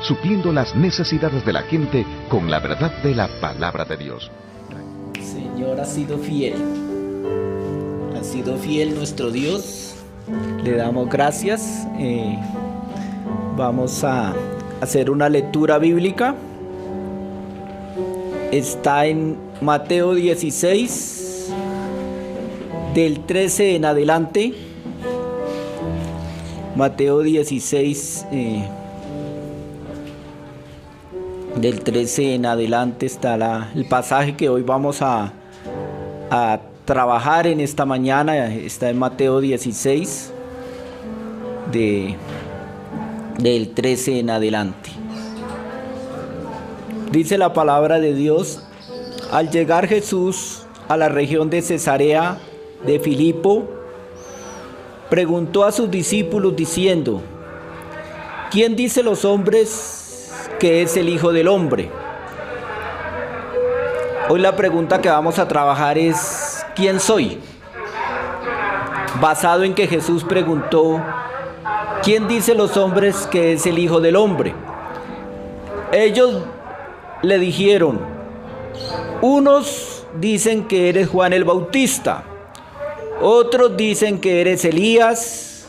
supliendo las necesidades de la gente con la verdad de la palabra de Dios. Señor, ha sido fiel nuestro Dios. Le damos gracias. Vamos a hacer una lectura bíblica. Está en Mateo 16, del 13 en adelante. Mateo 16, del 13 en adelante está el pasaje que hoy vamos a trabajar en esta mañana. Está en Mateo 16, del 13 en adelante. Dice la palabra de Dios: al llegar Jesús a la región de Cesarea de Filipo, preguntó a sus discípulos diciendo: ¿quién dice los hombres que es el Hijo del Hombre? Hoy la pregunta que vamos a trabajar es: ¿quién soy? Basado en que Jesús preguntó: ¿quién dice los hombres que es el Hijo del Hombre? Ellos le dijeron: unos dicen que eres Juan el Bautista, otros dicen que eres Elías,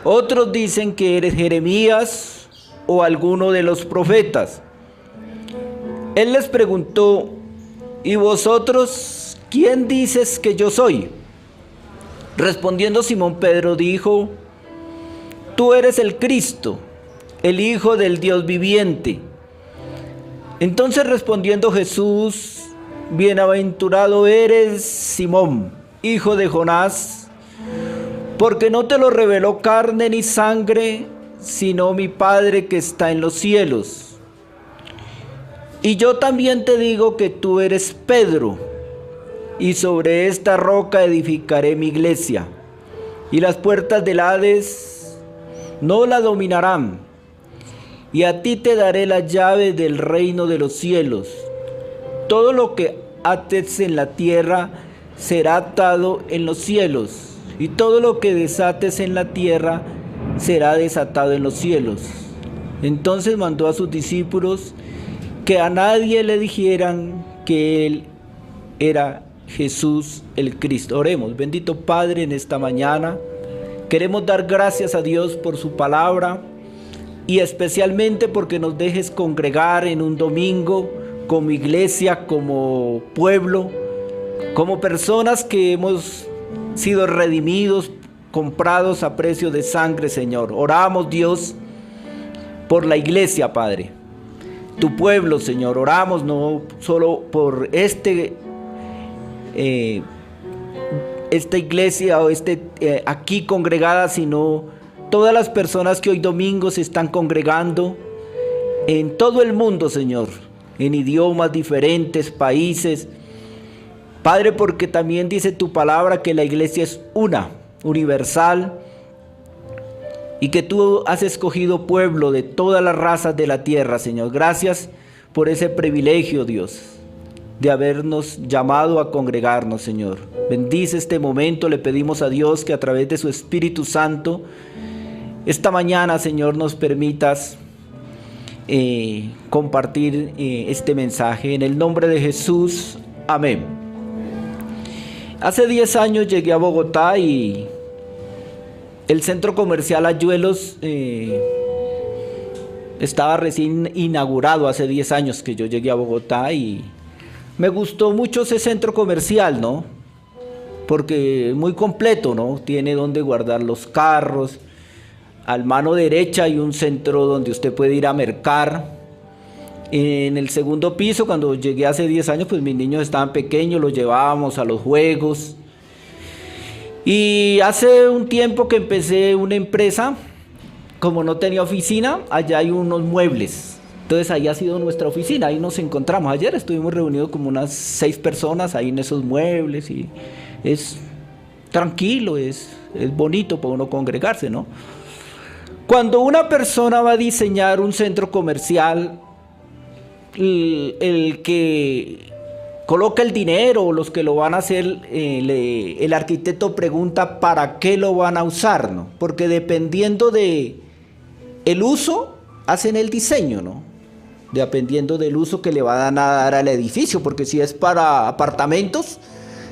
otros dicen que eres Jeremías o alguno de los profetas. Él les preguntó: ¿y vosotros quién dices que yo soy? Respondiendo Simón Pedro dijo: tú eres el Cristo, el Hijo del Dios viviente. Entonces respondiendo Jesús: bienaventurado eres, Simón, hijo de Jonás, porque no te lo reveló carne ni sangre, sino mi Padre que está en los cielos. Y yo también te digo que tú eres Pedro, y sobre esta roca edificaré mi iglesia, y las puertas del Hades no la dominarán. Y a ti te daré la llave del reino de los cielos. Todo lo que ates en la tierra será atado en los cielos, y todo lo que desates en la tierra será desatado en los cielos. Entonces mandó a sus discípulos que a nadie le dijeran que él era Jesús el Cristo. Oremos. Bendito Padre, en esta mañana queremos dar gracias a Dios por su palabra, y especialmente porque nos dejes congregar en un domingo como iglesia, como pueblo, como personas que hemos sido redimidos, comprados a precio de sangre, Señor. Oramos, Dios, por la iglesia, Padre, tu pueblo, Señor. Oramos no solo por esta iglesia o aquí congregada, sino todas las personas que hoy domingo se están congregando en todo el mundo, Señor, en idiomas diferentes, países. Padre, porque también dice tu palabra que la iglesia es una, universal, y que tú has escogido pueblo de todas las razas de la tierra, Señor. Gracias por ese privilegio, Dios, de habernos llamado a congregarnos, Señor. Bendice este momento. Le pedimos a Dios que a través de su Espíritu Santo esta mañana, Señor, nos permitas compartir este mensaje. En el nombre de Jesús, amén. Hace 10 años llegué a Bogotá y el centro comercial Ayuelos estaba recién inaugurado. Hace 10 años que yo llegué a Bogotá y me gustó mucho ese centro comercial, ¿no? Porque es muy completo, ¿no? Tiene donde guardar los carros. Al mano derecha hay un centro donde usted puede ir a mercar. En el segundo piso, cuando llegué hace 10 años, pues mis niños estaban pequeños, los llevábamos a los juegos. Y hace un tiempo que empecé una empresa, como no tenía oficina, allá hay unos muebles. Entonces ahí ha sido nuestra oficina, ahí nos encontramos. Ayer estuvimos reunidos como unas 6 personas ahí en esos muebles y es tranquilo, es bonito para uno congregarse, ¿no? Cuando una persona va a diseñar un centro comercial, el que coloca el dinero, los que lo van a hacer, el arquitecto pregunta para qué lo van a usar, ¿no? Porque dependiendo de el uso, hacen el diseño, ¿no? Dependiendo del uso que le van a dar al edificio, porque si es para apartamentos,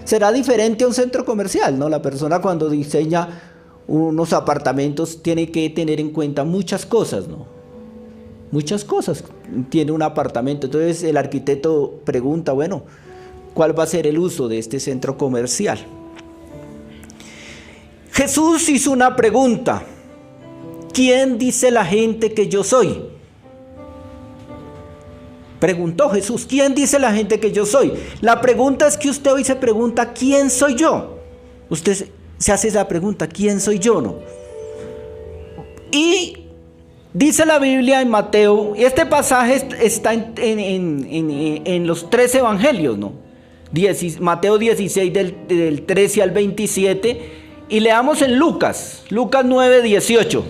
será diferente a un centro comercial, ¿no? La persona cuando diseña unos apartamentos tiene que tener en cuenta muchas cosas, ¿no? Muchas cosas tiene un apartamento. Entonces el arquitecto pregunta, bueno, ¿cuál va a ser el uso de este centro comercial? Jesús hizo una pregunta: ¿quién dice la gente que yo soy? Preguntó Jesús, ¿quién dice la gente que yo soy? La pregunta es que usted hoy se pregunta, ¿quién soy yo? Usted se hace esa pregunta, ¿quién soy yo? ¿No? Y dice la Biblia en Mateo, y este pasaje está en los 3 evangelios, ¿no? Mateo 16 del 13 al 27, y leamos en Lucas 9, 18.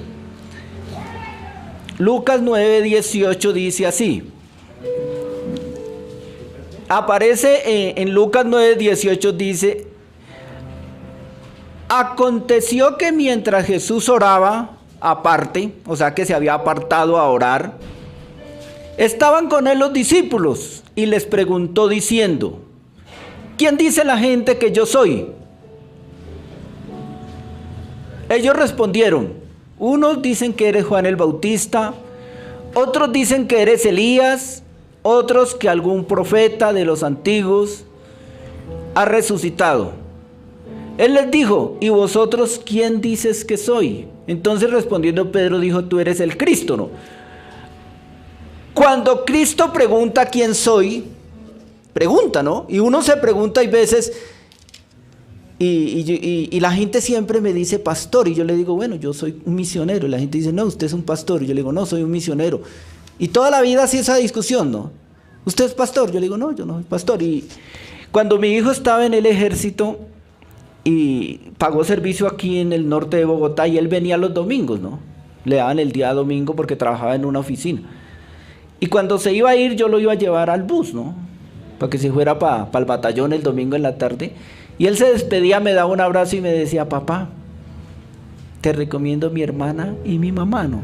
Lucas 9, 18 dice así. Aparece en Lucas 9, 18, dice: aconteció que mientras Jesús oraba aparte, o sea que se había apartado a orar, estaban con él los discípulos y les preguntó diciendo: ¿quién dice la gente que yo soy? Ellos respondieron: unos dicen que eres Juan el Bautista, otros dicen que eres Elías, otros que algún profeta de los antiguos ha resucitado. Él les dijo: ¿y vosotros quién dices que soy? Entonces respondiendo Pedro dijo: tú eres el Cristo, ¿no? Cuando Cristo pregunta quién soy, pregunta, ¿no? Y uno se pregunta, hay veces, y la gente siempre me dice pastor, y yo le digo, bueno, yo soy un misionero, y la gente dice, no, usted es un pastor, y yo le digo, no, soy un misionero. Y toda la vida así esa discusión, ¿no? ¿Usted es pastor? Yo le digo, no, yo no soy pastor. Y cuando mi hijo estaba en el ejército y pagó servicio aquí en el norte de Bogotá, y él venía los domingos, ¿no? Le daban el día domingo porque trabajaba en una oficina. Y cuando se iba a ir, yo lo iba a llevar al bus, ¿no? Para que se fuera para el batallón el domingo en la tarde. Y él se despedía, me daba un abrazo y me decía: papá, te recomiendo mi hermana y mi mamá, ¿no?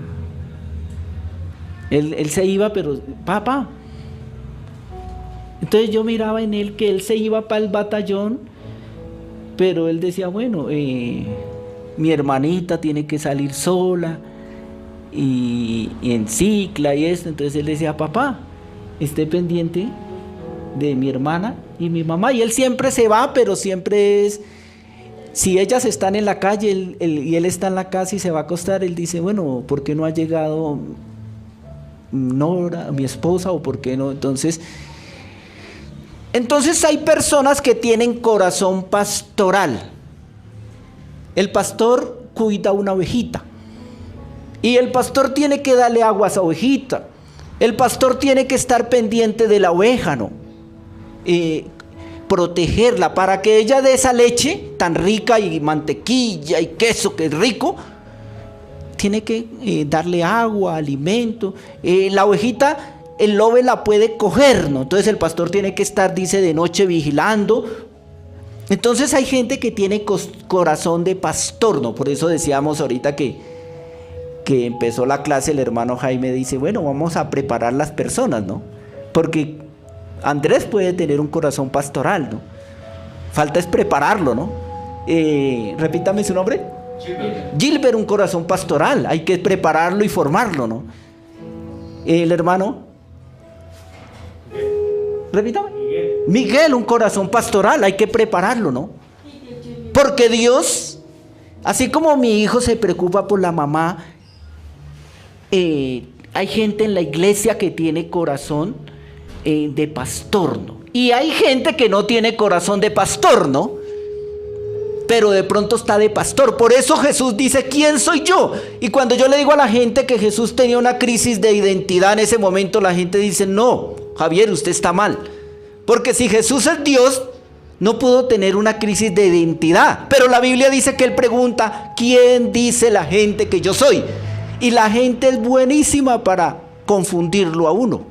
Él se iba, pero papá. Entonces yo miraba en él que él se iba para el batallón, pero él decía, bueno, mi hermanita tiene que salir sola y en cicla y esto. Entonces él decía, papá, esté pendiente de mi hermana y mi mamá. Y él siempre se va, pero siempre es, si ellas están en la calle y él está en la casa y se va a acostar, él dice, bueno, ¿por qué no ha llegado Nora, mi esposa, o por qué no? Entonces hay personas que tienen corazón pastoral. El pastor cuida una ovejita y el pastor tiene que darle agua a esa ovejita. El pastor tiene que estar pendiente de la oveja, ¿no? Protegerla para que ella dé esa leche tan rica, y mantequilla y queso que es rico. Tiene que darle agua, alimento. La ovejita, el lobo la puede coger, ¿no? Entonces el pastor tiene que estar, dice, de noche vigilando. Entonces hay gente que tiene corazón de pastor, ¿no? Por eso decíamos ahorita que empezó la clase, el hermano Jaime dice, bueno, vamos a preparar las personas, ¿no? Porque Andrés puede tener un corazón pastoral, ¿no? Falta es prepararlo, ¿no? Repítame su nombre. Gilbert, un corazón pastoral, hay que prepararlo y formarlo, ¿no? El hermano, repítame. Miguel, un corazón pastoral, hay que prepararlo, ¿no? Porque Dios, así como mi hijo se preocupa por la mamá, hay gente en la iglesia que tiene corazón de pastor, ¿no? Y hay gente que no tiene corazón de pastor, ¿no? Pero de pronto está de pastor. Por eso Jesús dice, ¿quién soy yo? Y cuando yo le digo a la gente que Jesús tenía una crisis de identidad en ese momento, la gente dice, no, Javier, usted está mal. Porque si Jesús es Dios, no pudo tener una crisis de identidad. Pero la Biblia dice que él pregunta, ¿quién dice la gente que yo soy? Y la gente es buenísima para confundirlo a uno.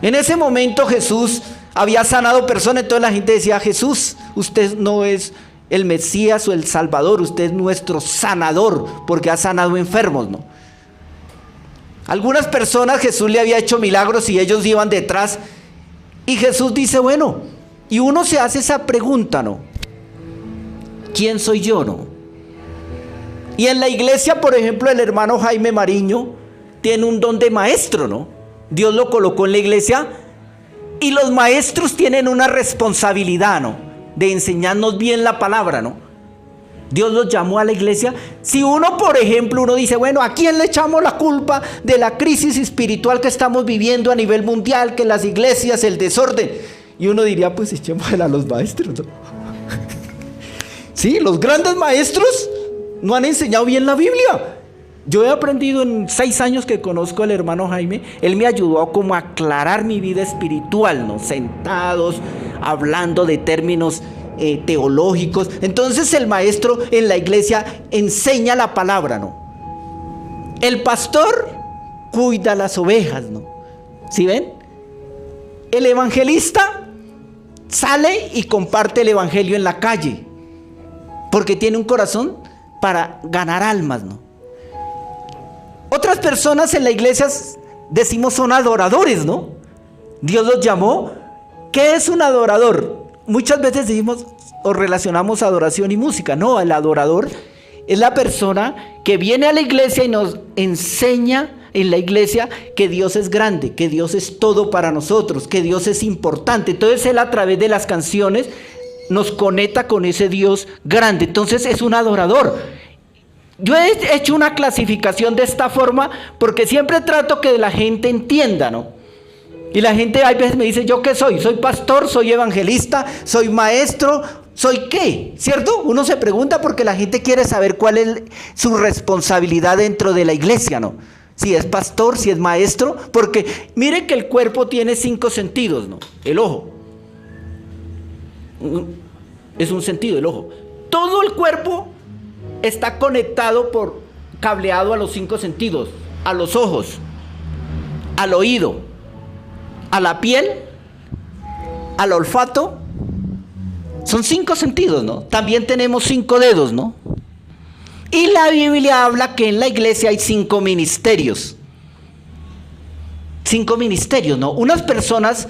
En ese momento Jesús había sanado personas, entonces la gente decía, Jesús, usted no es el Mesías o el Salvador, usted es nuestro sanador, porque ha sanado enfermos, ¿no? Algunas personas Jesús le había hecho milagros y ellos iban detrás. Y Jesús dice, bueno, y uno se hace esa pregunta, ¿no? ¿Quién soy yo, no? Y en la iglesia, por ejemplo, el hermano Jaime Mariño tiene un don de maestro, ¿no? Dios lo colocó en la iglesia y los maestros tienen una responsabilidad, ¿no? De enseñarnos bien la palabra, ¿no? Dios los llamó a la iglesia. Si uno, por ejemplo, uno dice, bueno, ¿a quién le echamos la culpa de la crisis espiritual que estamos viviendo a nivel mundial, que las iglesias, el desorden? Y uno diría, pues echémosle a los maestros, ¿no? Sí, los grandes maestros no han enseñado bien la Biblia. Yo he aprendido en 6 años que conozco al hermano Jaime, él me ayudó como a aclarar mi vida espiritual, ¿no? Sentados, hablando de términos teológicos. Entonces el maestro en la iglesia enseña la palabra, ¿no? El pastor cuida las ovejas, ¿no? ¿Sí ven? El evangelista sale y comparte el evangelio en la calle, porque tiene un corazón para ganar almas, ¿no? Otras personas en la iglesia decimos son adoradores, ¿no? Dios los llamó. ¿Qué es un adorador? Muchas veces decimos o relacionamos adoración y música. No, el adorador es la persona que viene a la iglesia y nos enseña en la iglesia que Dios es grande, que Dios es todo para nosotros, que Dios es importante. Entonces él a través de las canciones nos conecta con ese Dios grande. Entonces es un adorador. Yo he hecho una clasificación de esta forma porque siempre trato que la gente entienda, ¿no? Y la gente a veces me dice, ¿yo qué soy? ¿Soy pastor? ¿Soy evangelista? ¿Soy maestro? ¿Soy qué? ¿Cierto? Uno se pregunta porque la gente quiere saber cuál es su responsabilidad dentro de la iglesia, ¿no? Si es pastor, si es maestro, porque mire que el cuerpo tiene 5 sentidos, ¿no? El ojo. Es un sentido, el ojo. Todo el cuerpo está conectado cableado a los 5 sentidos, a los ojos, al oído, a la piel, al olfato. Son 5 sentidos, ¿no? También tenemos 5 dedos, ¿no? Y la Biblia habla que en la iglesia hay 5 ministerios. 5 ministerios, ¿no? Unas personas,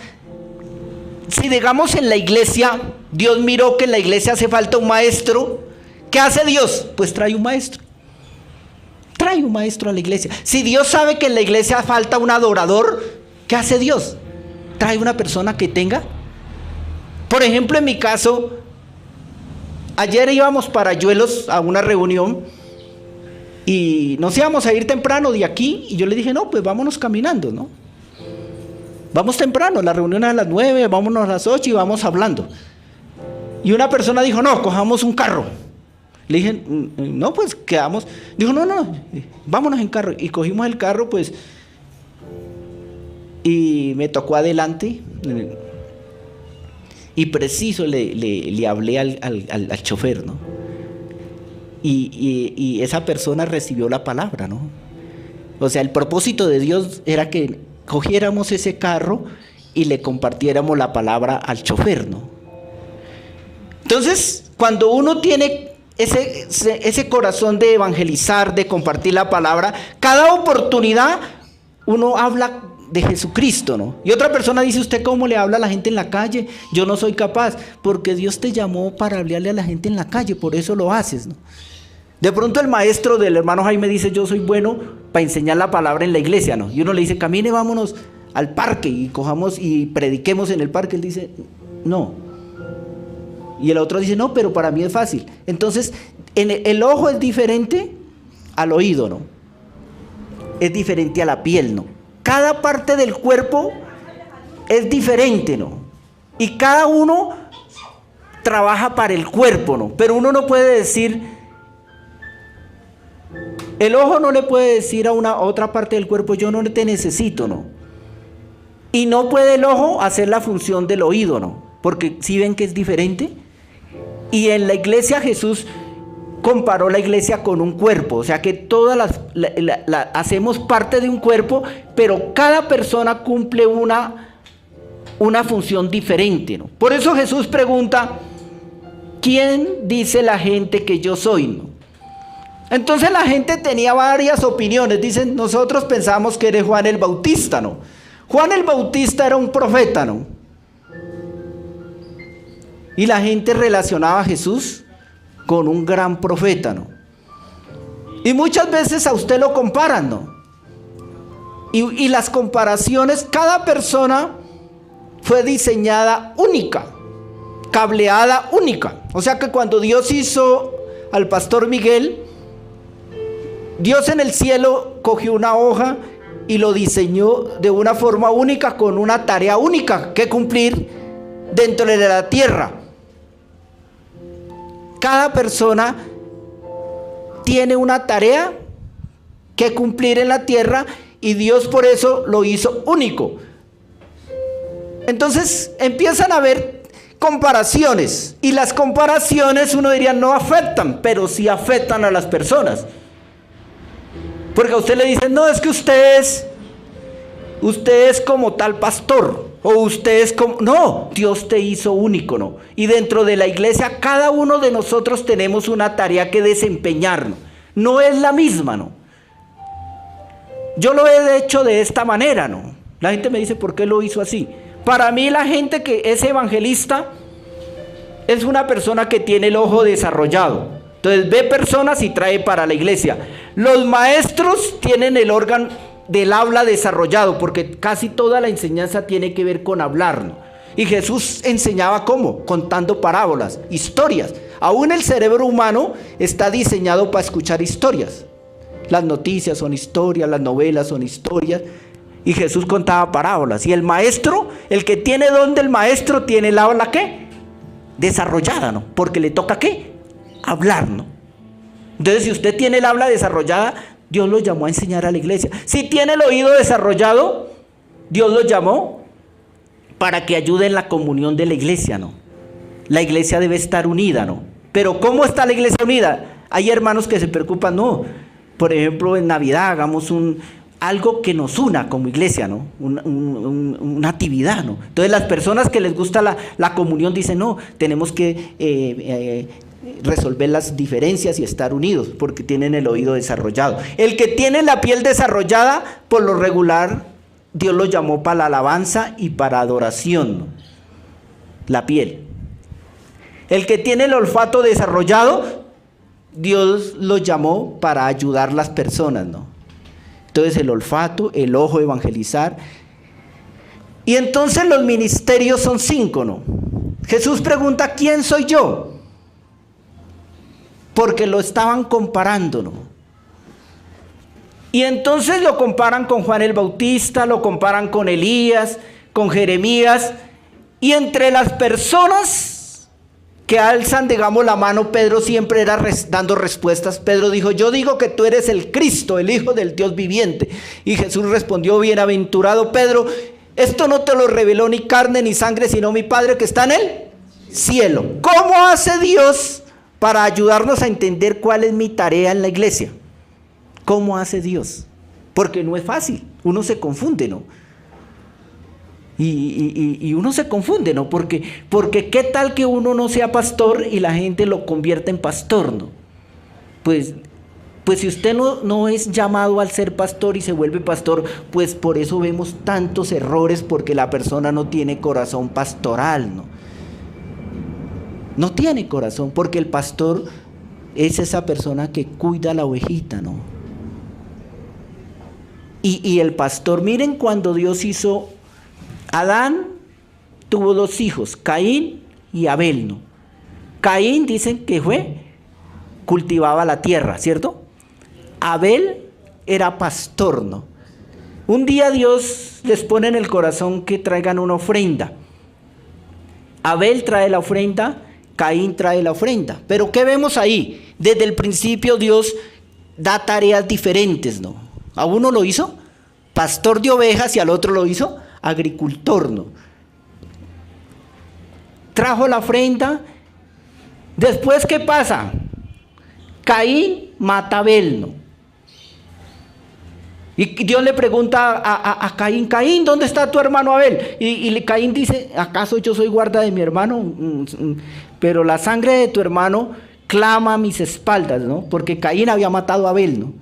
si digamos en la iglesia, Dios miró que en la iglesia hace falta un maestro. ¿Qué hace Dios? Pues trae un maestro. Trae un maestro a la iglesia. Si Dios sabe que en la iglesia falta un adorador, ¿qué hace Dios? Trae una persona que tenga. Por ejemplo, en mi caso, ayer íbamos para Yuelos a una reunión y nos íbamos a ir temprano de aquí y yo le dije, no, pues vámonos caminando, ¿no? Vamos temprano, la reunión es a las 9, vámonos a las 8 y vamos hablando. Y una persona dijo, no, cojamos un carro. Le dije, no, pues quedamos. Dijo, no, vámonos en carro. Y cogimos el carro, pues, y me tocó adelante. Y preciso le hablé al chofer, ¿no? Y esa persona recibió la palabra, ¿no? O sea, el propósito de Dios era que cogiéramos ese carro y le compartiéramos la palabra al chofer, ¿no? Entonces, cuando uno tiene ese corazón de evangelizar, de compartir la palabra, cada oportunidad uno habla de Jesucristo, ¿no? Y otra persona dice, ¿usted cómo le habla a la gente en la calle? Yo no soy capaz, porque Dios te llamó para hablarle a la gente en la calle, por eso lo haces, ¿no? De pronto el maestro del hermano Jaime dice, yo soy bueno para enseñar la palabra en la iglesia, ¿no? Y uno le dice, camine, vámonos al parque y cojamos y prediquemos en el parque. Él dice, no. Y el otro dice, no, pero para mí es fácil. Entonces, el ojo es diferente al oído, ¿no? Es diferente a la piel, ¿no? Cada parte del cuerpo es diferente, ¿no? Y cada uno trabaja para el cuerpo, ¿no? Pero uno no puede decir, el ojo no le puede decir a otra parte del cuerpo, yo no te necesito, ¿no? Y no puede el ojo hacer la función del oído, ¿no? Porque si ven que es diferente. Y en la iglesia Jesús comparó la iglesia con un cuerpo, o sea que todas hacemos parte de un cuerpo, pero cada persona cumple una función diferente, ¿no? Por eso Jesús pregunta, ¿quién dice la gente que yo soy, no? Entonces la gente tenía varias opiniones. Dicen, nosotros pensamos que eres Juan el Bautista, ¿no? Juan el Bautista era un profeta, ¿no? Y la gente relacionaba a Jesús con un gran profeta, ¿no? Y muchas veces a usted lo comparan, ¿no? Y las comparaciones, cada persona fue diseñada única, cableada única. O sea que cuando Dios hizo al pastor Miguel, Dios en el cielo cogió una hoja y lo diseñó de una forma única, con una tarea única que cumplir dentro de la tierra. Cada persona tiene una tarea que cumplir en la tierra y Dios por eso lo hizo único. Entonces empiezan a haber comparaciones, y las comparaciones uno diría no afectan, pero sí afectan a las personas. Porque a usted le dicen, no, es que usted es como tal pastor, o usted es como... No, Dios te hizo único, ¿no? Y dentro de la iglesia cada uno de nosotros tenemos una tarea que desempeñar, ¿no? No es la misma, ¿no? Yo lo he hecho de esta manera, ¿no? La gente me dice, ¿por qué lo hizo así? Para mí la gente que es evangelista es una persona que tiene el ojo desarrollado. Entonces ve personas y trae para la iglesia. Los maestros tienen el órgano del habla desarrollado, porque casi toda la enseñanza tiene que ver con hablar, ¿no? Y Jesús enseñaba ¿cómo? Contando parábolas, historias. Aún el cerebro humano está diseñado para escuchar historias. Las noticias son historias, las novelas son historias. Y Jesús contaba parábolas. Y el maestro, el que tiene don del maestro, tiene el habla ¿qué? Desarrollada, ¿no? Porque le toca ¿qué? Hablar, ¿no? Entonces, si usted tiene el habla desarrollada, Dios lo llamó a enseñar a la iglesia. Si tiene el oído desarrollado, Dios lo llamó para que ayude en la comunión de la iglesia, ¿no? La iglesia debe estar unida, ¿no? Pero ¿cómo está la iglesia unida? Hay hermanos que se preocupan, no. Por ejemplo, en Navidad hagamos algo que nos una como iglesia, ¿no? Una actividad, ¿no? Entonces las personas que les gusta la comunión dicen, no, tenemos que resolver las diferencias y estar unidos, porque tienen el oído desarrollado. El que tiene la piel desarrollada, por lo regular, Dios lo llamó para la alabanza y para adoración, ¿no? La piel. El que tiene el olfato desarrollado, Dios lo llamó para ayudar a las personas, ¿no? Entonces el olfato, el ojo, evangelizar. Y entonces los ministerios son 5, ¿no? Jesús pregunta, ¿quién soy yo? Porque lo estaban comparando, ¿no? Y entonces lo comparan con Juan el Bautista, lo comparan con Elías, con Jeremías. Y entre las personas que alzan, digamos, la mano, Pedro siempre era dando respuestas. Pedro dijo, yo digo que tú eres el Cristo, el Hijo del Dios viviente. Y Jesús respondió, bienaventurado Pedro, esto no te lo reveló ni carne ni sangre, sino mi Padre que está en el cielo. ¿Cómo hace Dios para ayudarnos a entender cuál es mi tarea en la iglesia? ¿Cómo hace Dios? Porque no es fácil, uno se confunde, ¿no? Y uno se confunde, ¿no? Porque ¿qué tal que uno no sea pastor y la gente lo convierta en pastor, ¿no? Pues si usted no es llamado al ser pastor y se vuelve pastor, pues por eso vemos tantos errores, porque la persona no tiene corazón pastoral, ¿no? No tiene corazón, porque el pastor es esa persona que cuida a la ovejita, ¿no? Y el pastor, miren, cuando Dios hizo... Adán tuvo 2 hijos, Caín y Abel, ¿no? Caín dicen que cultivaba la tierra, ¿cierto? Abel era pastor, ¿no? Un día Dios les pone en el corazón que traigan una ofrenda. Abel trae la ofrenda, Caín trae la ofrenda. Pero ¿qué vemos ahí? Desde el principio Dios da tareas diferentes, ¿no? A uno lo hizo pastor de ovejas y al otro lo hizo agricultor, ¿no? Trajo la ofrenda. Después, ¿qué pasa? Caín mata a Abel, ¿no? Y Dios le pregunta a Caín, Caín, ¿dónde está tu hermano Abel? Y Caín dice, ¿acaso yo soy guarda de mi hermano? Pero la sangre de tu hermano clama a mis espaldas, ¿no? Porque Caín había matado a Abel, ¿no?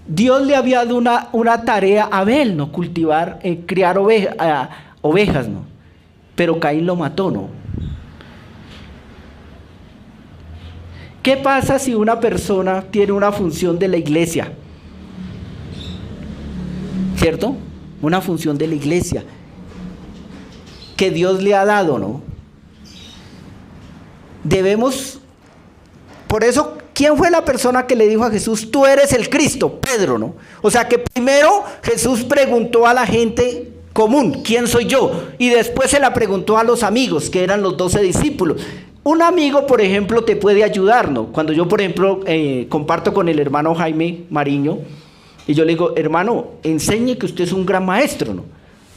Dios le había dado una tarea a Abel, ¿no? Cultivar, criar ovejas, ¿no? Pero Caín lo mató, ¿no? ¿Qué pasa si una persona tiene una función de la iglesia? ¿Cierto? Una función de la iglesia que Dios le ha dado, ¿no? Debemos, por eso, ¿quién fue la persona que le dijo a Jesús, tú eres el Cristo? Pedro, ¿no? O sea que primero Jesús preguntó a la gente común, ¿quién soy yo? Y después se la preguntó a los amigos, que eran los 12 discípulos. Un amigo, por ejemplo, te puede ayudar, ¿no? Cuando yo, por ejemplo, comparto con el hermano Jaime Mariño, y yo le digo, hermano, enseñe que usted es un gran maestro, ¿no?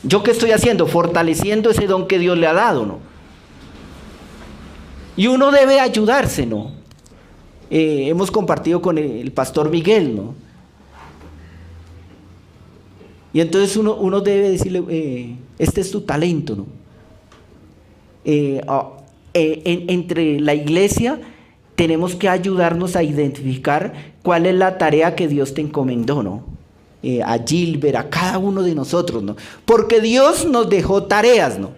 ¿Yo qué estoy haciendo? Fortaleciendo ese don que Dios le ha dado, ¿no? Y uno debe ayudarse, ¿no? Hemos compartido con el pastor Miguel, ¿no? Y entonces uno debe decirle, este es tu talento, ¿no? Entre la iglesia tenemos que ayudarnos a identificar cuál es la tarea que Dios te encomendó, ¿no? A Gilbert, a cada uno de nosotros, ¿no? Porque Dios nos dejó tareas, ¿no?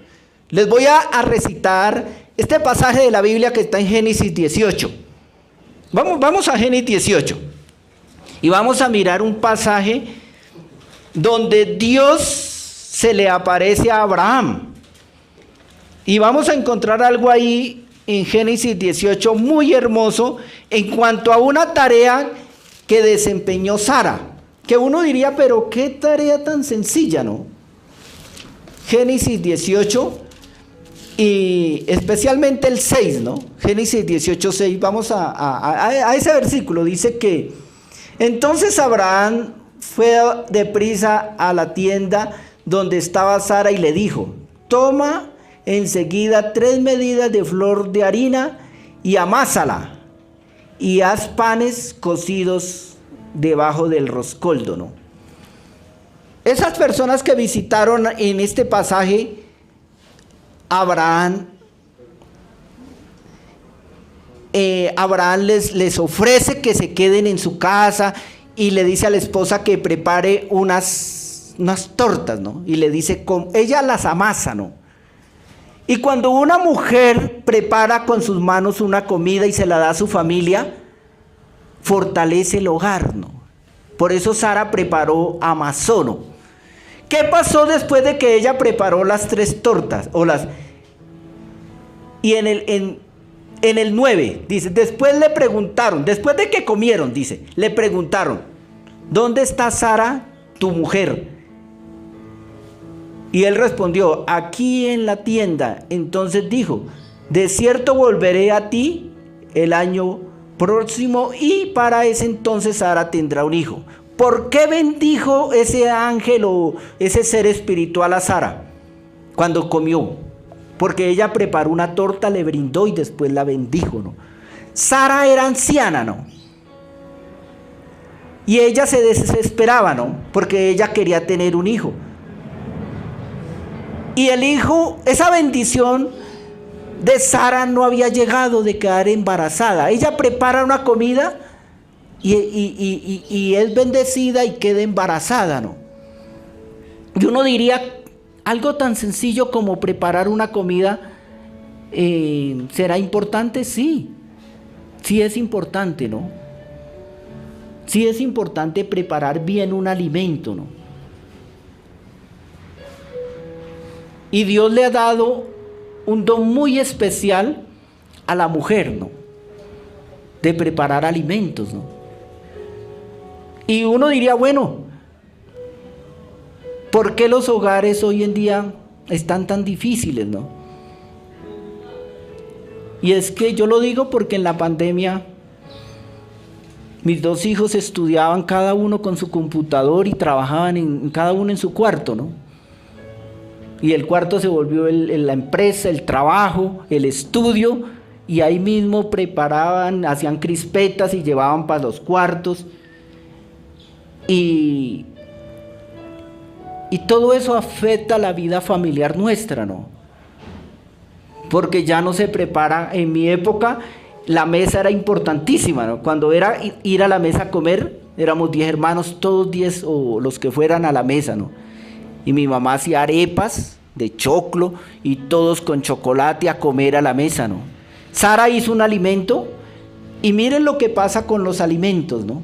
Les voy a recitar este pasaje de la Biblia que está en Génesis 18. Vamos a Génesis 18. Y vamos a mirar un pasaje donde Dios se le aparece a Abraham. Y vamos a encontrar algo ahí en Génesis 18 muy hermoso en cuanto a una tarea que desempeñó Sara. Que uno diría, pero qué tarea tan sencilla, ¿no? Génesis 18 y especialmente el 6, ¿no? Génesis 18, 6, vamos a ese versículo, dice que entonces Abraham fue deprisa a la tienda donde estaba Sara y le dijo, toma enseguida 3 medidas de flor de harina y amásala y haz panes cocidos debajo del rescoldo, ¿no? Esas personas que visitaron en este pasaje Abraham les ofrece que se queden en su casa y le dice a la esposa que prepare unas tortas, ¿no? Y le dice, ella las amasa, ¿no? Y cuando una mujer prepara con sus manos una comida y se la da a su familia, fortalece el hogar, ¿no? Por eso Sara preparó, amasó, ¿no? ¿Qué pasó después de que ella preparó las 3 tortas? Y en el 9, dice, después le preguntaron, después de que comieron, dice, le preguntaron, ¿dónde está Sara, tu mujer? Y él respondió, aquí en la tienda. Entonces dijo, de cierto volveré a ti el año próximo y para ese entonces Sara tendrá un hijo. ¿Por qué bendijo ese ángel o ese ser espiritual a Sara cuando comió? Porque ella preparó una torta, le brindó y después la bendijo, ¿no? Sara era anciana, ¿no? Y ella se desesperaba, ¿no? Porque ella quería tener un hijo. Y el hijo, esa bendición de Sara no había llegado de quedar embarazada. Ella prepara una comida y es bendecida y queda embarazada, ¿no? Y uno diría, algo tan sencillo como preparar una comida, ¿será importante? Sí, sí es importante, ¿no? Sí es importante preparar bien un alimento, ¿no? Y Dios le ha dado un don muy especial a la mujer, ¿no? De preparar alimentos, ¿no? Y uno diría, bueno, ¿por qué los hogares hoy en día están tan difíciles, no? Y es que yo lo digo porque en la pandemia mis 2 hijos estudiaban cada uno con su computador y trabajaban cada uno en su cuarto, ¿no? Y el cuarto se volvió la empresa, el trabajo, el estudio, y ahí mismo preparaban, hacían crispetas y llevaban para los cuartos. Y todo eso afecta la vida familiar nuestra, ¿no? porque ya no se prepara. En mi época la mesa era importantísima, ¿no? Cuando era ir a la mesa a comer, éramos 10 hermanos, todos 10 o los que fueran a la mesa, ¿no? Y mi mamá hacía arepas de choclo y todos con chocolate a comer a la mesa, ¿no? Sara hizo un alimento y miren lo que pasa con los alimentos, ¿no?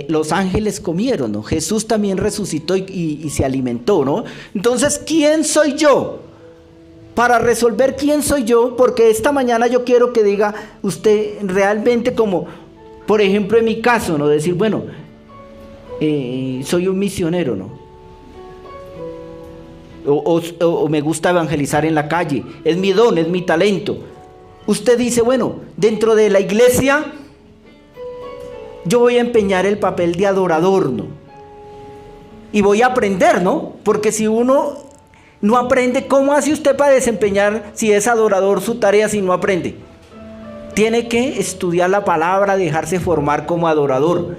Los ángeles comieron, ¿no? Jesús también resucitó y se alimentó, ¿no? Entonces, ¿quién soy yo? Para resolver quién soy yo, porque esta mañana yo quiero que diga usted realmente, como por ejemplo en mi caso, ¿no? Decir, bueno, soy un misionero, ¿no? O me gusta evangelizar en la calle, es mi don, es mi talento. Usted dice, bueno, dentro de la iglesia yo voy a empeñar el papel de adorador, ¿no? Y voy a aprender, ¿no? Porque si uno no aprende, ¿cómo hace usted para desempeñar, si es adorador, su tarea si no aprende? Tiene que estudiar la palabra, dejarse formar como adorador.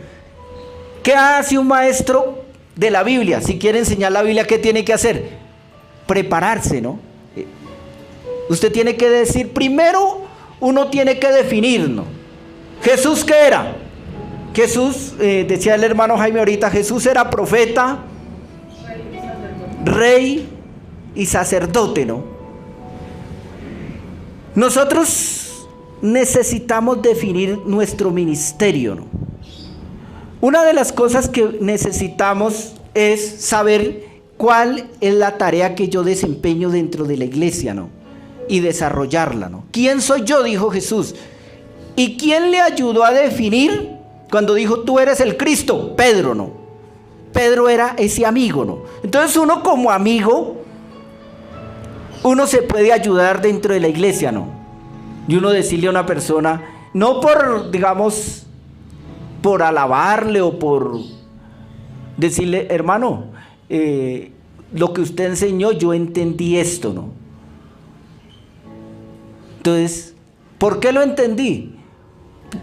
¿Qué hace un maestro de la Biblia? Si quiere enseñar la Biblia, ¿qué tiene que hacer? Prepararse, ¿no? Usted tiene que decir, primero uno tiene que definir, ¿no? ¿Jesús qué era? Jesús, decía el hermano Jaime ahorita, Jesús era profeta, rey y sacerdote, ¿no? Nosotros necesitamos definir nuestro ministerio, ¿no? Una de las cosas que necesitamos es saber cuál es la tarea que yo desempeño dentro de la iglesia, ¿no? Y desarrollarla, ¿no? ¿Quién soy yo?, dijo Jesús. ¿Y quién le ayudó a definir cuando dijo, tú eres el Cristo? Pedro, ¿no? Pedro era ese amigo, ¿no? Entonces uno como amigo, uno se puede ayudar dentro de la iglesia, ¿no? Y uno decirle a una persona, no por, digamos, por alabarle o por decirle, hermano, lo que usted enseñó, yo entendí esto, ¿no? Entonces, ¿por qué lo entendí?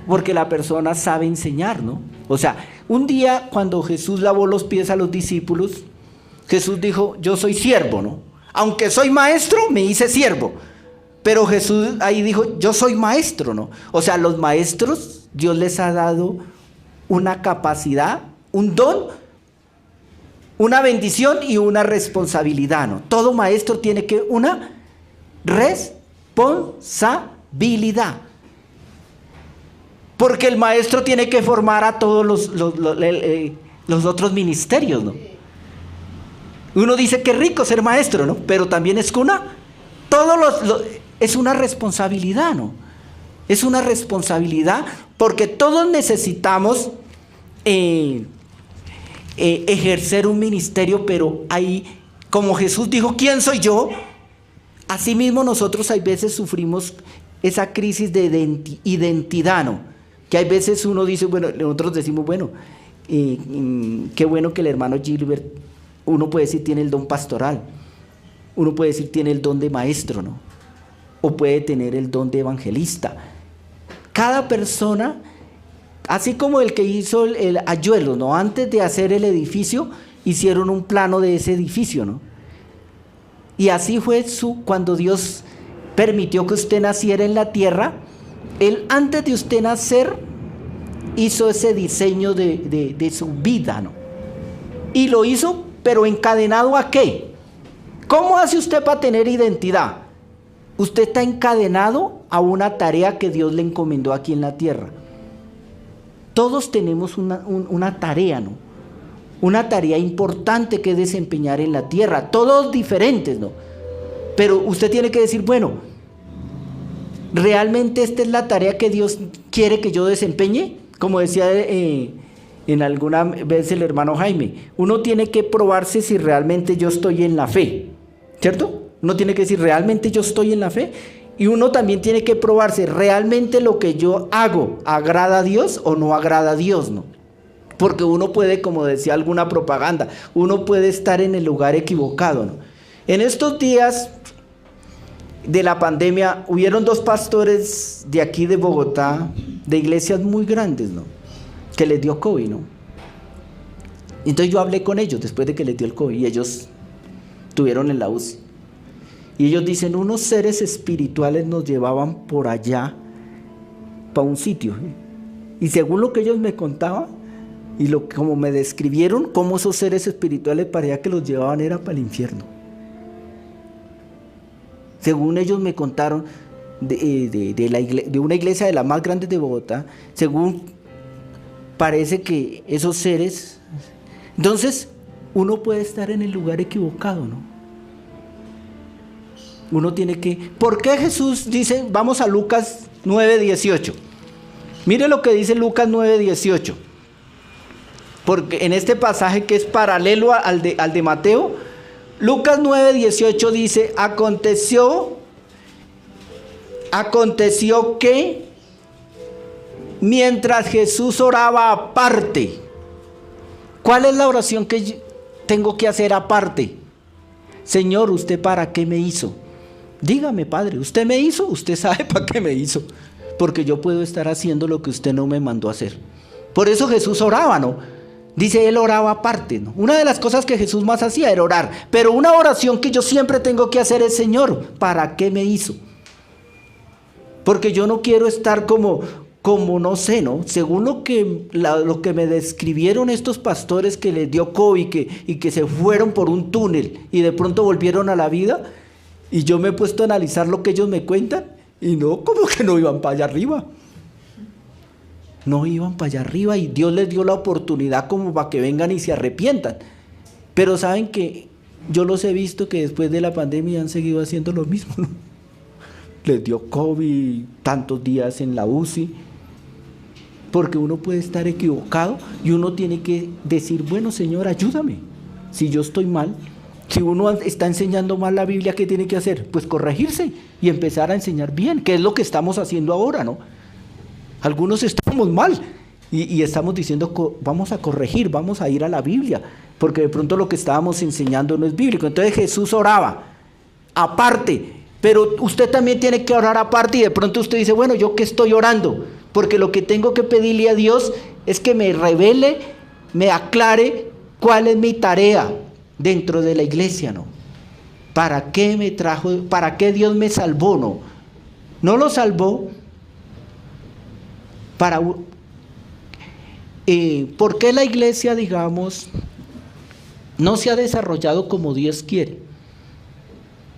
Porque la persona sabe enseñar, ¿no? O sea, un día cuando Jesús lavó los pies a los discípulos, Jesús dijo, yo soy siervo, ¿no? Aunque soy maestro, me hice siervo. Pero Jesús ahí dijo, yo soy maestro, ¿no? O sea, los maestros, Dios les ha dado una capacidad, un don, una bendición y una responsabilidad, ¿no? Todo maestro tiene que una responsabilidad. Porque el maestro tiene que formar a todos los otros ministerios, ¿no? Uno dice que rico ser maestro, ¿no? Pero también es es una responsabilidad, ¿no? Es una responsabilidad porque todos necesitamos ejercer un ministerio, pero ahí, como Jesús dijo, ¿quién soy yo? Asimismo nosotros hay veces sufrimos esa crisis de identidad, ¿no? Que hay veces uno dice, bueno, nosotros decimos, bueno, qué bueno que el hermano Gilbert, uno puede decir tiene el don pastoral, uno puede decir tiene el don de maestro, ¿no? O puede tener el don de evangelista. Cada persona, así como el que hizo el ayuelo, ¿no? Antes de hacer el edificio, hicieron un plano de ese edificio, ¿no? Y así fue cuando Dios permitió que usted naciera en la tierra. Él, antes de usted nacer, hizo ese diseño de su vida, ¿no? Y lo hizo, pero encadenado ¿a qué? ¿Cómo hace usted para tener identidad? Usted está encadenado a una tarea que Dios le encomendó aquí en la tierra. Todos tenemos una tarea, ¿no? Una tarea importante que desempeñar en la tierra, todos diferentes, ¿no? Pero usted tiene que decir, bueno, ¿realmente esta es la tarea que Dios quiere que yo desempeñe? Como decía en alguna vez el hermano Jaime, uno tiene que probarse si realmente yo estoy en la fe, ¿cierto? Uno tiene que decir, ¿realmente yo estoy en la fe? Y uno también tiene que probarse, ¿realmente lo que yo hago agrada a Dios o no agrada a Dios, no? Porque uno puede, como decía alguna propaganda, uno puede estar en el lugar equivocado, ¿no? En estos días de la pandemia, hubieron 2 pastores de aquí de Bogotá, de iglesias muy grandes, ¿no? Que les dio COVID, ¿no? Entonces yo hablé con ellos después de que les dio el COVID y ellos tuvieron en la UCI. Y ellos dicen, unos seres espirituales nos llevaban por allá, para un sitio. Y según lo que ellos me contaban, y como me describieron, cómo esos seres espirituales para allá que los llevaban era para el infierno. Según ellos me contaron, de una iglesia de las más grandes de Bogotá, según parece que esos seres... Entonces, uno puede estar en el lugar equivocado, ¿no? Uno tiene que... ¿Por qué Jesús dice? Vamos a Lucas 9:18. Mire lo que dice Lucas 9:18. Porque en este pasaje que es paralelo al de Mateo, Lucas 9:18 dice, aconteció que mientras Jesús oraba aparte, ¿cuál es la oración que tengo que hacer aparte? Señor, ¿usted para qué me hizo? Dígame, Padre, ¿usted me hizo? Usted sabe para qué me hizo, porque yo puedo estar haciendo lo que usted no me mandó a hacer. Por eso Jesús oraba, ¿no? Dice, él oraba aparte, ¿no? Una de las cosas que Jesús más hacía era orar, pero una oración que yo siempre tengo que hacer es, Señor, ¿para qué me hizo? Porque yo no quiero estar como no sé, ¿no? Según lo que me describieron estos pastores que les dio COVID y que se fueron por un túnel y de pronto volvieron a la vida, y yo me he puesto a analizar lo que ellos me cuentan, y no, como que no iban para allá arriba. No iban para allá arriba, y Dios les dio la oportunidad como para que vengan y se arrepientan. Pero saben que yo los he visto que después de la pandemia han seguido haciendo lo mismo, ¿no? Les dio COVID, tantos días en la UCI, porque uno puede estar equivocado y uno tiene que decir, bueno, Señor, ayúdame, si yo estoy mal. Si uno está enseñando mal la Biblia, ¿qué tiene que hacer? Pues corregirse y empezar a enseñar bien, que es lo que estamos haciendo ahora, ¿no? Algunos estamos mal y estamos diciendo, vamos a corregir, vamos a ir a la Biblia, porque de pronto lo que estábamos enseñando no es bíblico. Entonces Jesús oraba aparte, pero usted también tiene que orar aparte, y de pronto usted dice, bueno, ¿yo qué estoy orando? Porque lo que tengo que pedirle a Dios es que me revele, me aclare cuál es mi tarea dentro de la iglesia, ¿no? ¿Para qué me trajo? ¿Para qué Dios me salvó, no? No lo salvó para... ¿por qué la iglesia, digamos, no se ha desarrollado como Dios quiere?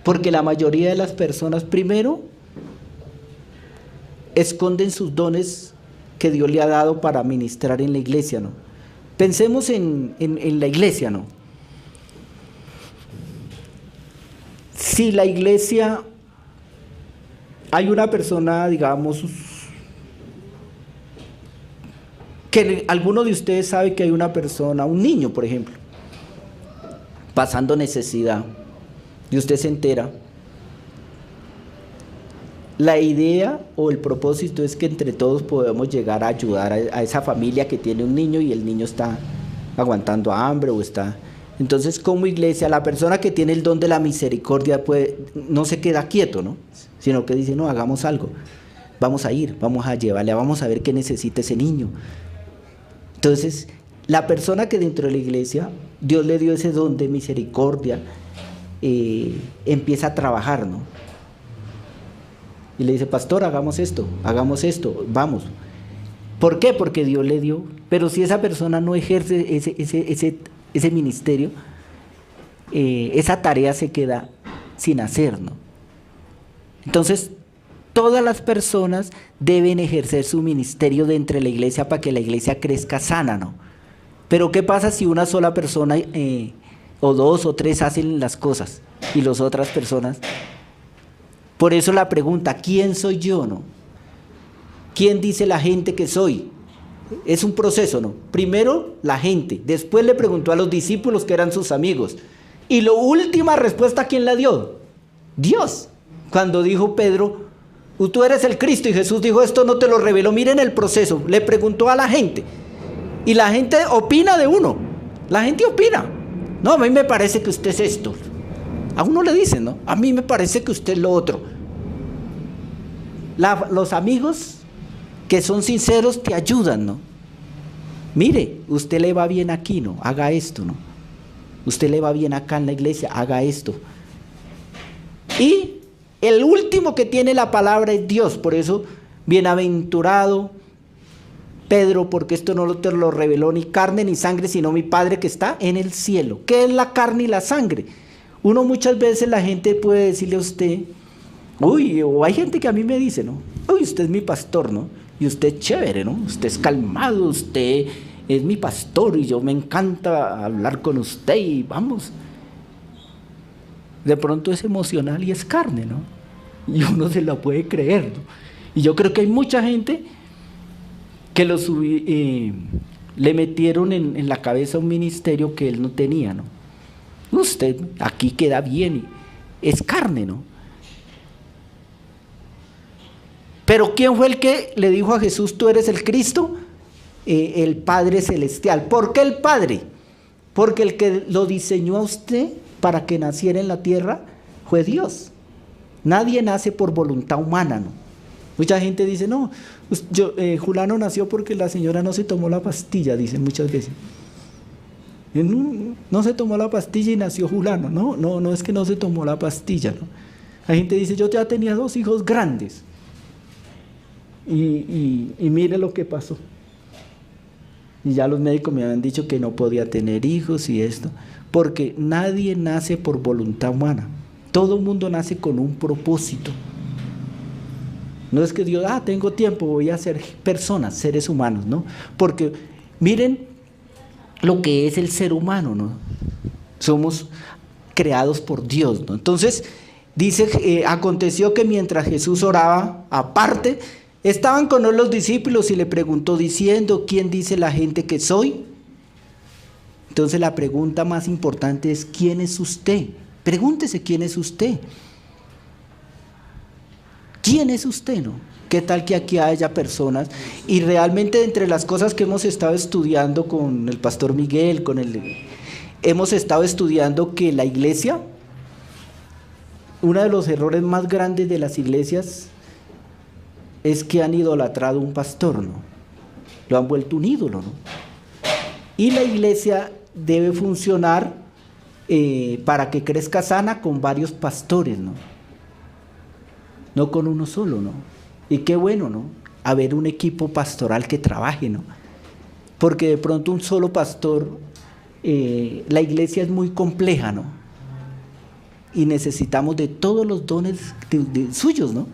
Porque la mayoría de las personas, primero, esconden sus dones que Dios le ha dado para ministrar en la iglesia, ¿no? Pensemos en la iglesia, ¿no? Si la iglesia, hay una persona, digamos, que alguno de ustedes sabe que hay una persona, un niño, por ejemplo, pasando necesidad, y usted se entera. La idea o el propósito es que entre todos podemos llegar a ayudar a esa familia que tiene un niño y el niño está aguantando hambre o está... Entonces, como iglesia, la persona que tiene el don de la misericordia no se queda quieto, ¿no? Sino que dice, no, hagamos algo. Vamos a ir, vamos a llevarle, vamos a ver qué necesita ese niño. Entonces, la persona que dentro de la iglesia, Dios le dio ese don de misericordia, empieza a trabajar, ¿no? Y le dice, pastor, hagamos esto, vamos. ¿Por qué? Porque Dios le dio. Pero si esa persona no ejerce ese ministerio, esa tarea se queda sin hacer, ¿no? Entonces, todas las personas deben ejercer su ministerio dentro de la iglesia para que la iglesia crezca sana, ¿no? Pero ¿qué pasa si una sola persona o dos o tres hacen las cosas y las otras personas? Por eso la pregunta, ¿quién soy yo, no? ¿Quién dice la gente que soy? Es un proceso, ¿no? Primero la gente, después le preguntó a los discípulos que eran sus amigos, y la última respuesta, ¿quién la dio? Dios. Cuando dijo Pedro, tú eres el Cristo, y Jesús dijo, esto no te lo reveló. Miren el proceso, le preguntó a la gente, y la gente opina de uno, la gente opina. No, a mí me parece que usted es esto. A uno le dicen, ¿no? A mí me parece que usted es lo otro. Los amigos que son sinceros te ayudan, ¿no? Mire, usted le va bien aquí, ¿no? Haga esto, ¿no? Usted le va bien acá en la iglesia, haga esto. Y el último que tiene la palabra es Dios. Por eso, bienaventurado Pedro, porque esto no te lo reveló ni carne ni sangre, sino mi Padre que está en el cielo. ¿Qué es la carne y la sangre? Uno muchas veces la gente puede decirle a usted, uy, o hay gente que a mí me dice, ¿no? Uy, usted es mi pastor, ¿no? Y usted es chévere, ¿no? Usted es calmado, usted es mi pastor y yo me encanta hablar con usted y vamos. De pronto es emocional y es carne, ¿no? Y uno se la puede creer, ¿no? Y yo creo que hay mucha gente que le metieron en la cabeza un ministerio que él no tenía, ¿no? Usted aquí queda bien, es carne, ¿no? Pero ¿quién fue el que le dijo a Jesús, tú eres el Cristo? El Padre Celestial. ¿Por qué el Padre? Porque el que lo diseñó a usted para que naciera en la tierra fue Dios. Nadie nace por voluntad humana, ¿no? Mucha gente dice, no, Julano nació porque la señora no se tomó la pastilla, dicen muchas veces. No se tomó la pastilla y nació Julano. No es que no se tomó la pastilla, ¿no? La gente dice, yo ya tenía 2 hijos grandes. Y mire lo que pasó. Y ya los médicos me habían dicho que no podía tener hijos y esto. Porque nadie nace por voluntad humana. Todo el mundo nace con un propósito. No es que Dios, tengo tiempo, voy a ser personas, seres humanos, ¿no? Porque miren lo que es el ser humano, ¿no? Somos creados por Dios, ¿no? Entonces, dice, aconteció que mientras Jesús oraba, aparte, estaban con él los discípulos y le preguntó diciendo, ¿quién dice la gente que soy? Entonces la pregunta más importante es, ¿quién es usted? Pregúntese, ¿quién es usted? ¿Quién es usted, no? ¿Qué tal que aquí haya personas? Y realmente entre las cosas que hemos estado estudiando con el pastor Miguel, hemos estado estudiando que la iglesia, uno de los errores más grandes de las iglesias es que han idolatrado a un pastor, ¿no? Lo han vuelto un ídolo, ¿no? Y la iglesia debe funcionar para que crezca sana con varios pastores, ¿no? No con uno solo, ¿no? Y qué bueno, ¿no? Haber un equipo pastoral que trabaje, ¿no? Porque de pronto un solo pastor, la iglesia es muy compleja, ¿no? Y necesitamos de todos los dones suyos, ¿no?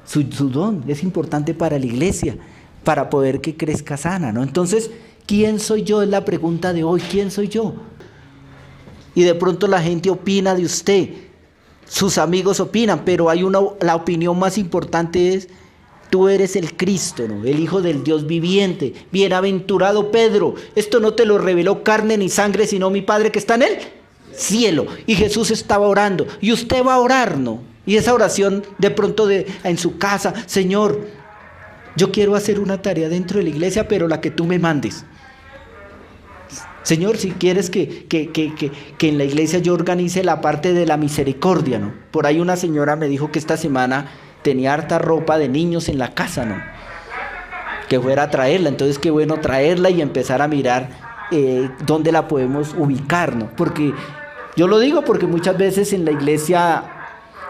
Su don es importante para la iglesia, para poder que crezca sana, ¿no? Entonces, ¿quién soy yo? Es la pregunta de hoy, ¿quién soy yo? Y de pronto la gente opina de usted, sus amigos opinan, pero la opinión más importante es, tú eres el Cristo, ¿no? El Hijo del Dios viviente. Bienaventurado Pedro, esto no te lo reveló carne ni sangre, sino mi Padre que está en el cielo. Y Jesús estaba orando, y usted va a orar, ¿no? Y esa oración de pronto en su casa, Señor, yo quiero hacer una tarea dentro de la iglesia, pero la que tú me mandes. Señor, si quieres que en la iglesia yo organice la parte de la misericordia, ¿no? Por ahí una señora me dijo que esta semana tenía harta ropa de niños en la casa, ¿no? Que fuera a traerla, entonces qué bueno traerla y empezar a mirar dónde la podemos ubicar, ¿no? Porque yo lo digo porque muchas veces en la iglesia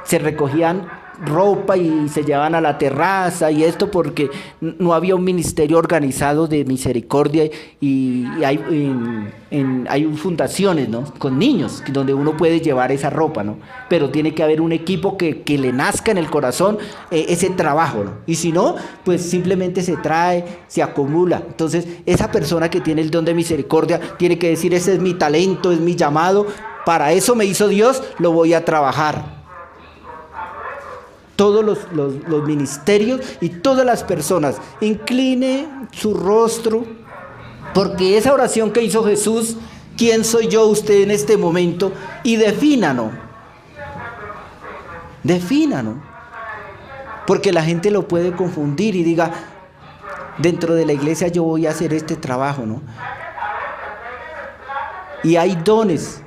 se recogían ropa y se llevaban a la terraza y esto porque no había un ministerio organizado de misericordia y hay fundaciones, ¿no? Con niños donde uno puede llevar esa ropa, ¿no? Pero tiene que haber un equipo que le nazca en el corazón ese trabajo, ¿no? Y si no, pues simplemente se trae, se acumula. Entonces esa persona que tiene el don de misericordia tiene que decir, ese es mi talento, es mi llamado, para eso me hizo Dios, lo voy a trabajar. Todos los ministerios y todas las personas, incline su rostro, porque esa oración que hizo Jesús, ¿quién soy yo, usted en este momento? Y defínanos, porque la gente lo puede confundir y diga, dentro de la iglesia yo voy a hacer este trabajo, ¿no? Y hay dones,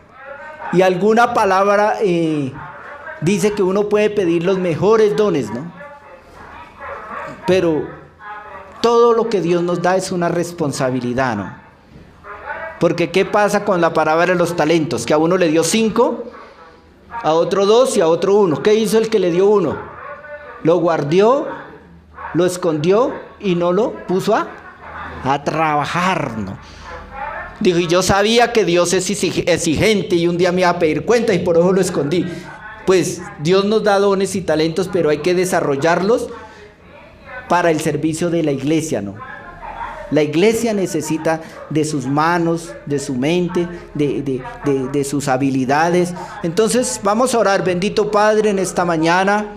y alguna palabra dice que uno puede pedir los mejores dones, ¿no? Pero todo lo que Dios nos da es una responsabilidad, ¿no? Porque ¿qué pasa con la palabra de los talentos? Que a uno le dio 5 a otro 2 y a otro 1. ¿Qué hizo el que le dio 1? Lo guardó, lo escondió y no lo puso a trabajar, ¿no? Dijo, y yo sabía que Dios es exigente y un día me iba a pedir cuenta y por eso lo escondí. Pues Dios nos da dones y talentos, pero hay que desarrollarlos para el servicio de la iglesia, ¿no? La iglesia necesita de sus manos, de su mente, de sus habilidades. Entonces vamos a orar, bendito Padre, en esta mañana.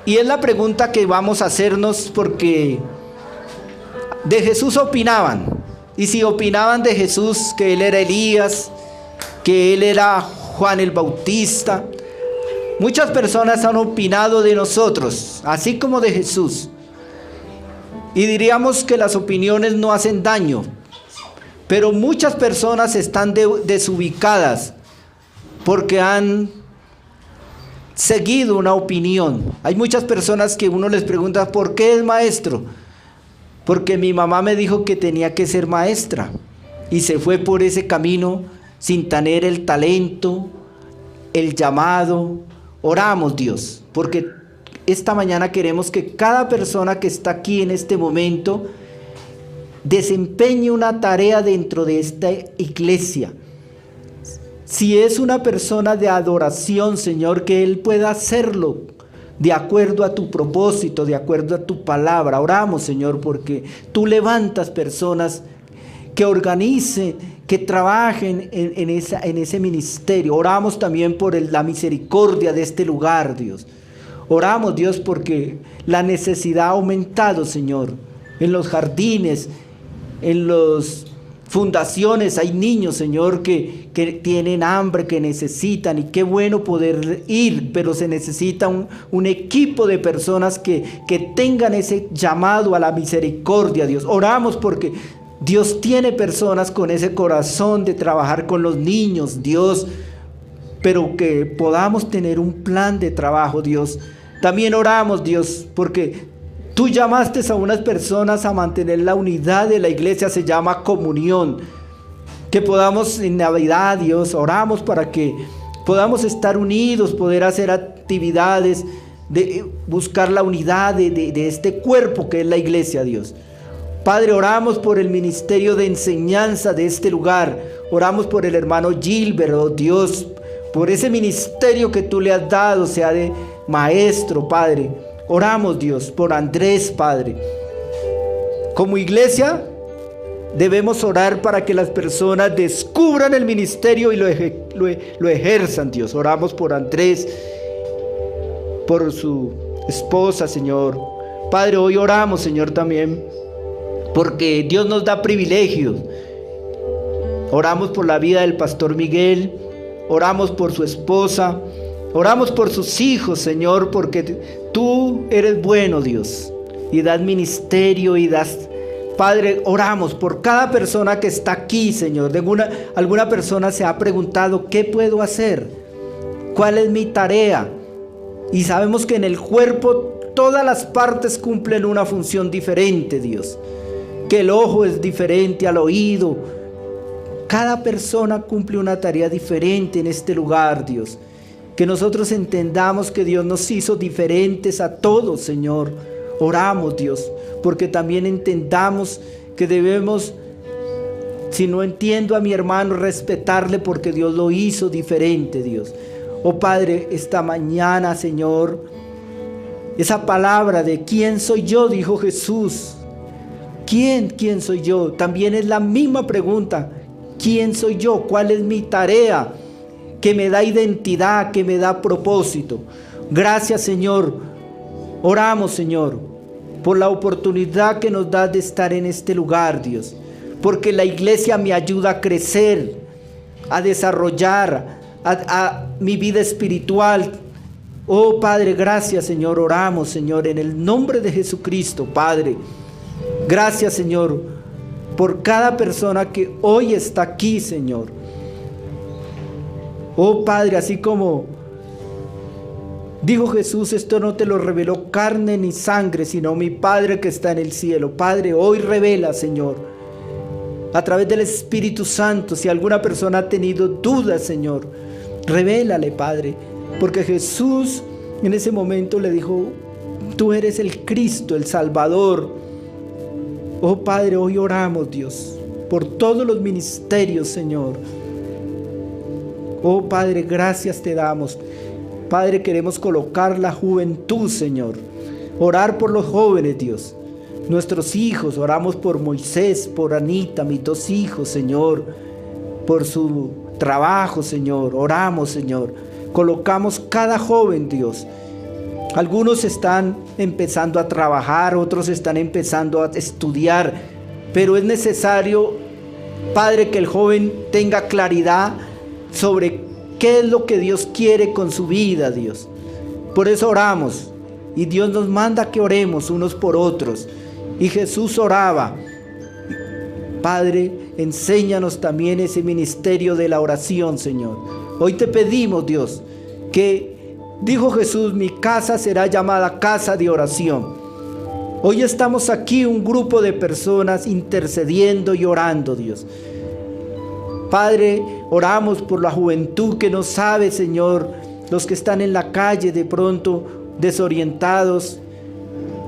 Y es la pregunta que vamos a hacernos, porque de Jesús opinaban. Y si opinaban de Jesús que Él era Elías, que Él era Juan el Bautista, muchas personas han opinado de nosotros, así como de Jesús. Y diríamos que las opiniones no hacen daño, pero muchas personas están desubicadas porque han seguido una opinión. Hay muchas personas que uno les pregunta, ¿por qué es maestro? Porque mi mamá me dijo que tenía que ser maestra y se fue por ese camino sin tener el talento, el llamado. Oramos, Dios, porque esta mañana queremos que cada persona que está aquí en este momento desempeñe una tarea dentro de esta iglesia. Si es una persona de adoración, Señor, que Él pueda hacerlo de acuerdo a tu propósito, de acuerdo a tu palabra. Oramos, Señor, porque tú levantas personas que organicen, que trabajen en ese ministerio. Oramos también por la misericordia de este lugar, Dios. Oramos, Dios, porque la necesidad ha aumentado, Señor. En los jardines, en las fundaciones hay niños, Señor, que tienen hambre, que necesitan, y qué bueno poder ir, pero se necesita un equipo de personas que tengan ese llamado a la misericordia, Dios. Oramos porque Dios tiene personas con ese corazón de trabajar con los niños, Dios, pero que podamos tener un plan de trabajo, Dios. También oramos, Dios, porque tú llamaste a unas personas a mantener la unidad de la iglesia, se llama comunión. Que podamos en Navidad, Dios, oramos para que podamos estar unidos, poder hacer actividades, de buscar la unidad de este cuerpo que es la iglesia, Dios. Padre, oramos por el ministerio de enseñanza de este lugar. Oramos por el hermano Gilbert, oh Dios, por ese ministerio que tú le has dado, sea de maestro, Padre. Oramos, Dios, por Andrés, Padre. Como iglesia debemos orar para que las personas descubran el ministerio y lo ejerzan, Dios. Oramos por Andrés, por su esposa, Señor. Padre, hoy oramos, Señor, también porque Dios nos da privilegios. Oramos por la vida del pastor Miguel, oramos por su esposa, oramos por sus hijos, Señor, porque tú eres bueno, Dios, y das ministerio y das... Padre, oramos por cada persona que está aquí, Señor. Alguna persona se ha preguntado, ¿qué puedo hacer? ¿Cuál es mi tarea? Y sabemos que en el cuerpo todas las partes cumplen una función diferente, Dios. Que el ojo es diferente al oído. Cada persona cumple una tarea diferente en este lugar, Dios. Que nosotros entendamos que Dios nos hizo diferentes a todos, Señor. Oramos, Dios, porque también entendamos que debemos, si no entiendo a mi hermano, respetarle porque Dios lo hizo diferente, Dios. Oh Padre, esta mañana, Señor, esa palabra de ¿quién soy yo?, dijo Jesús. ¿Quién soy yo? También es la misma pregunta. ¿Quién soy yo? ¿Cuál es mi tarea? Que me da identidad, que me da propósito. Gracias, Señor. Oramos, Señor, por la oportunidad que nos das de estar en este lugar, Dios. Porque la iglesia me ayuda a crecer, a desarrollar a mi vida espiritual. Oh, Padre, gracias, Señor. Oramos, Señor, en el nombre de Jesucristo, Padre. Gracias, Señor, por cada persona que hoy está aquí, Señor. Oh, Padre, así como dijo Jesús, esto no te lo reveló carne ni sangre, sino mi Padre que está en el cielo. Padre, hoy revela, Señor, a través del Espíritu Santo. Si alguna persona ha tenido dudas, Señor, revélale, Padre, porque Jesús en ese momento le dijo: tú eres el Cristo, el Salvador. Oh Padre, hoy oramos, Dios, por todos los ministerios, Señor. Oh Padre, gracias te damos. Padre, queremos colocar la juventud, Señor. Orar por los jóvenes, Dios. Nuestros hijos, oramos por Moisés, por Anita, mis 2 hijos, Señor. Por su trabajo, Señor. Oramos, Señor. Colocamos cada joven, Dios. Algunos están empezando a trabajar, otros están empezando a estudiar. Pero es necesario, Padre, que el joven tenga claridad sobre qué es lo que Dios quiere con su vida, Dios. Por eso oramos. Y Dios nos manda que oremos unos por otros. Y Jesús oraba. Padre, enséñanos también ese ministerio de la oración, Señor. Hoy te pedimos, Dios, que dijo Jesús: mi casa será llamada casa de oración. Hoy estamos aquí un grupo de personas intercediendo y orando, Dios. Padre, oramos por la juventud que no sabe, Señor, los que están en la calle de pronto desorientados.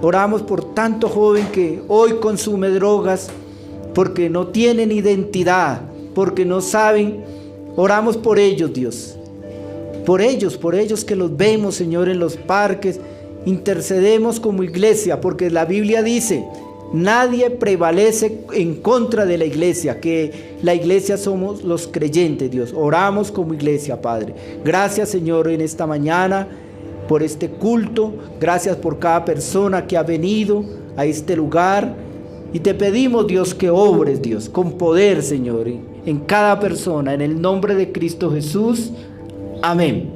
Oramos por tanto joven que hoy consume drogas porque no tienen identidad, porque no saben. Oramos por ellos, Dios. Por ellos que los vemos, Señor, en los parques. Intercedemos como iglesia, porque la Biblia dice: nadie prevalece en contra de la iglesia, que la iglesia somos los creyentes, Dios. Oramos como iglesia, Padre. Gracias, Señor, en esta mañana por este culto. Gracias por cada persona que ha venido a este lugar. Y te pedimos, Dios, que obres, Dios, con poder, Señor, en cada persona. En el nombre de Cristo Jesús. Amén.